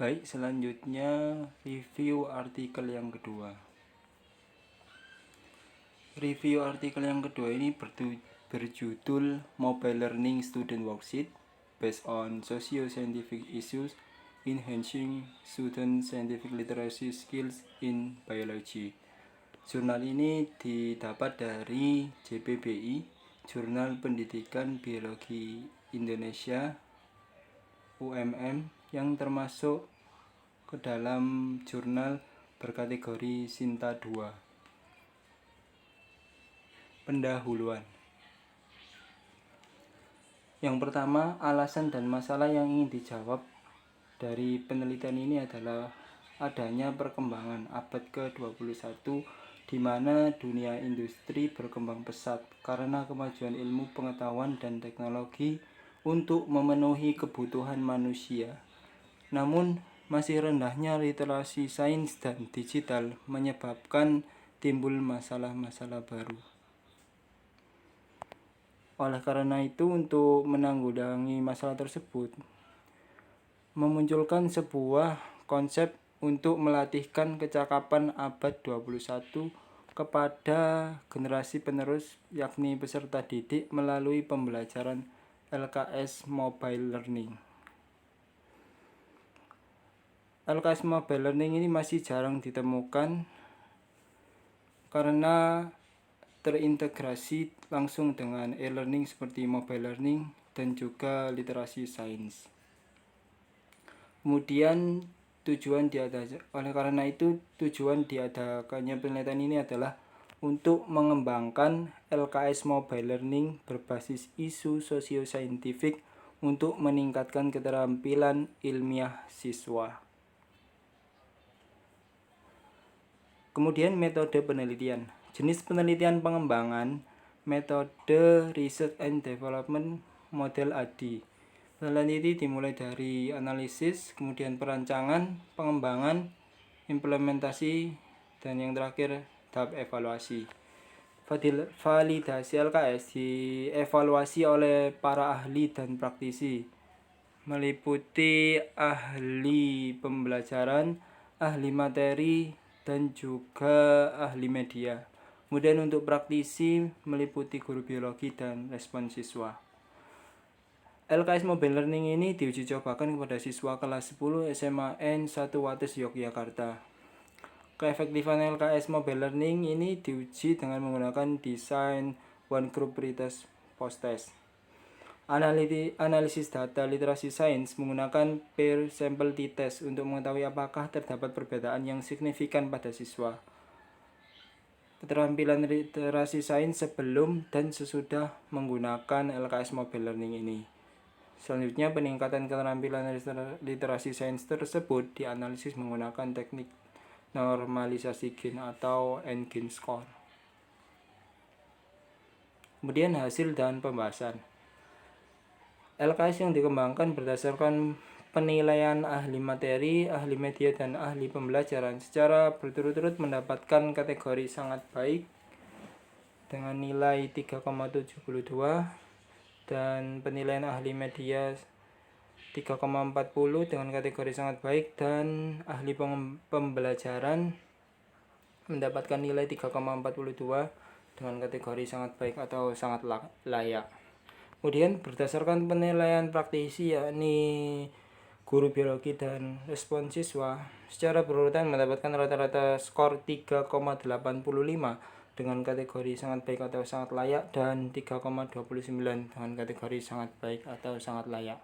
Baik, selanjutnya review artikel yang kedua. Review artikel yang kedua ini berjudul Mobile Learning Student Worksheet Based on Socio-Scientific Issues Enhancing Student Scientific Literacy Skills in Biology. Jurnal ini didapat dari JPBI, Jurnal Pendidikan Biologi Indonesia, UMM, yang termasuk ke dalam jurnal berkategori Sinta 2. Pendahuluan. Yang pertama, alasan dan masalah yang ingin dijawab dari penelitian ini adalah adanya perkembangan abad ke-21 di mana dunia industri berkembang pesat karena kemajuan ilmu pengetahuan dan teknologi untuk memenuhi kebutuhan manusia. Namun, masih rendahnya literasi sains dan digital menyebabkan timbul masalah-masalah baru. Oleh karena itu, untuk menanggulangi masalah tersebut, memunculkan sebuah konsep untuk melatihkan kecakapan abad 21 kepada generasi penerus, yakni peserta didik melalui pembelajaran LKS Mobile Learning. LKS Mobile Learning ini masih jarang ditemukan karena terintegrasi langsung dengan e-learning seperti mobile learning dan juga literasi sains. Kemudian oleh karena itu tujuan diadakannya penelitian ini adalah untuk mengembangkan LKS Mobile Learning berbasis isu sosio-saintifik untuk meningkatkan keterampilan ilmiah siswa. Kemudian metode penelitian. Jenis penelitian pengembangan, metode Research and Development model ADI. Penelitian ini dimulai dari analisis, kemudian perancangan, pengembangan, implementasi, dan yang terakhir tahap evaluasi. Validasi LKS dievaluasi oleh para ahli dan praktisi, meliputi ahli pembelajaran, ahli materi, dan juga ahli media. Kemudian untuk praktisi meliputi guru biologi dan respon siswa. LKS Mobile Learning ini diuji cobakan kepada siswa kelas 10 SMA N1 Wates Yogyakarta. Keefektifan LKS Mobile Learning ini diuji dengan menggunakan desain one group pretest post-test. Analisis data literasi sains menggunakan peer sample t-test untuk mengetahui apakah terdapat perbedaan yang signifikan pada siswa. Keterampilan literasi sains sebelum dan sesudah menggunakan LKS Mobile Learning ini. Selanjutnya, peningkatan keterampilan literasi sains tersebut dianalisis menggunakan teknik normalisasi gen atau N-Gen score. Kemudian hasil dan pembahasan. LKS yang dikembangkan berdasarkan penilaian ahli materi, ahli media, dan ahli pembelajaran secara berturut-turut mendapatkan kategori sangat baik dengan nilai 3,72 dan penilaian ahli media 3,40 dengan kategori sangat baik, dan ahli pembelajaran mendapatkan nilai 3,42 dengan kategori sangat baik atau sangat layak. Kemudian berdasarkan penilaian praktisi, yakni guru biologi dan respon siswa, secara berurutan mendapatkan rata-rata skor 3,85 dengan kategori sangat baik atau sangat layak, dan 3,29 dengan kategori sangat baik atau sangat layak.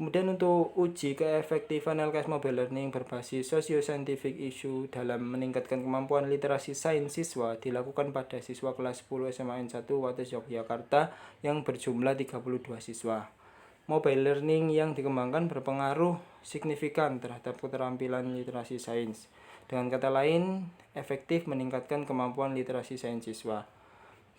Kemudian untuk uji keefektifan LKS Mobile Learning berbasis socio-scientific issue dalam meningkatkan kemampuan literasi sains siswa dilakukan pada siswa kelas 10 SMA N1 Wates Yogyakarta yang berjumlah 32 siswa. Mobile learning yang dikembangkan berpengaruh signifikan terhadap keterampilan literasi sains. Dengan kata lain, efektif meningkatkan kemampuan literasi sains siswa.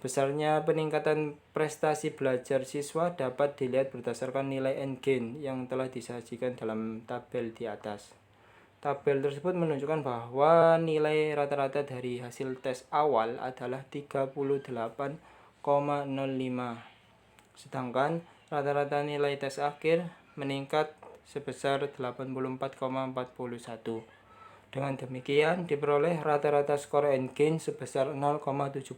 Besarnya peningkatan prestasi belajar siswa dapat dilihat berdasarkan nilai N-Gen yang telah disajikan dalam tabel di atas. Tabel tersebut menunjukkan bahwa nilai rata-rata dari hasil tes awal adalah 38,05. Sedangkan rata-rata nilai tes akhir meningkat sebesar 84,41. Dengan demikian diperoleh rata-rata skor N-gain sebesar 0,75.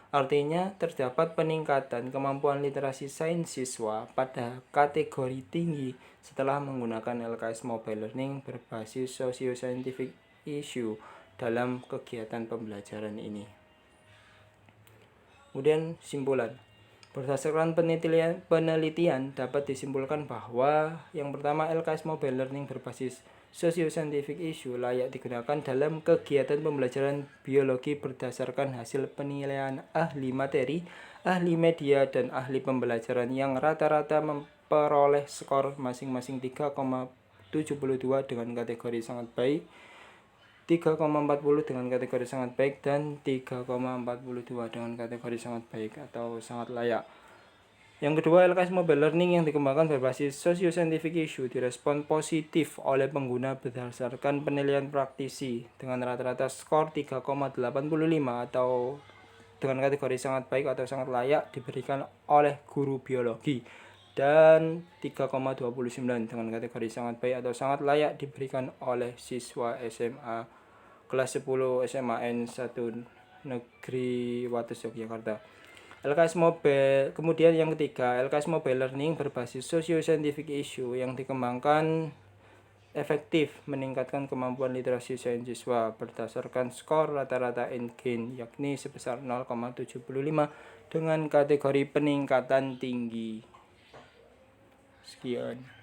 Artinya terdapat peningkatan kemampuan literasi sains siswa pada kategori tinggi setelah menggunakan LKS Mobile Learning berbasis socio-scientific issue dalam kegiatan pembelajaran ini. Kemudian simpulan. Berdasarkan penelitian dapat disimpulkan bahwa yang pertama, LKS Mobile Learning berbasis socio-scientific issue layak digunakan dalam kegiatan pembelajaran biologi berdasarkan hasil penilaian ahli materi, ahli media, dan ahli pembelajaran yang rata-rata memperoleh skor masing-masing 3,72 dengan kategori sangat baik, 3,40 dengan kategori sangat baik, dan 3,42 dengan kategori sangat baik atau sangat layak. Yang kedua, LKS Mobile Learning yang dikembangkan berbasis socio-scientific issue direspon positif oleh pengguna berdasarkan penilaian praktisi dengan rata-rata skor 3,85 atau dengan kategori sangat baik atau sangat layak diberikan oleh guru biologi, dan 3,29 dengan kategori sangat baik atau sangat layak diberikan oleh siswa SMA kelas 10 SMAN 1 Negeri Wates Yogyakarta. LKS Mobile. Kemudian yang ketiga, LKS Mobile Learning berbasis socio-scientific issue yang dikembangkan efektif meningkatkan kemampuan literasi sains siswa berdasarkan skor rata-rata N-gain yakni sebesar 0,75 dengan kategori peningkatan tinggi. Sekian.